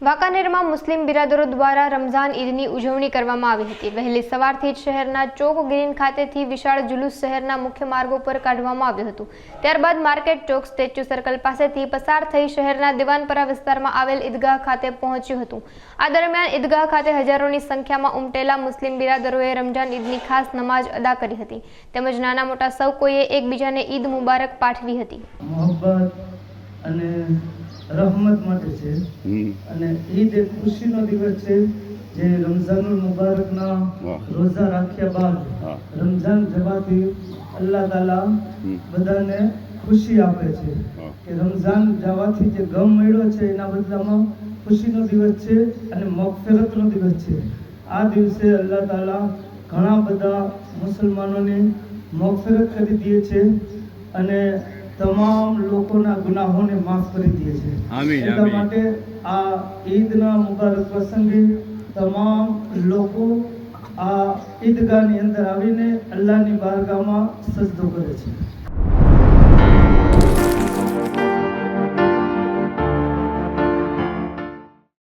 વાંકાનેરમાં મુસ્લિમ બિરાદરો દ્વારા રમઝાન ઈદની ઉજવણી કરવામાં આવી હતી। વહેલી સવારથી જ શહેરના ચોક ગ્રીન ખાતેથી વિશાળ જુલુસ શહેરના મુખ્ય માર્ગો પર કાઢવામાં આવ્યું હતું। ત્યારબાદ માર્કેટ ચોક સ્ટેચ્યુ સર્કલ પાસેથી પસાર થઈ શહેરના દિવાનપરા વિસ્તારમાં આવેલ ઈદગાહ ખાતે પહોંચ્યું હતું। આ દરમિયાન ઈદગાહ ખાતે હજારોની સંખ્યામાં ઉમટેલા મુસ્લિમ બિરાદરોએ રમઝાન ઈદની ખાસ નમાઝ અદા કરી હતી તેમજ નાના મોટા સૌ કોઈએ એકબીજાને ઈદ મુબારક પાઠવી હતી। रहमत માટે છે અને ઈદ એક ખુશીનો દિવસ છે જે રમઝાનુલ મુબારકના રોઝા રાખ્યા બાદ રમઝાન જવાથી અલ્લાહ તાલા બધાને ખુશી આપે છે કે રમઝાન જવાથી જે ગમ મળ્યો છે એના બદલામાં ખુશીનો દિવસ છે અને મગફિરતનો દિવસ છે। આ દિવસે અલ્લાહ તાલા ઘણા બધા મુસલમાનોની મગફિરત કરી દે છે અને તમામ લોકોના ગુનાહોને માફ કરી દે છે। એટલા માટે આ ઈદના મુબારક પ્રસંગે તમામ લોકો આ ઈદગાહની અંદર આવીને અલ્લાહની બારગાહમાં સજદો કરે છે।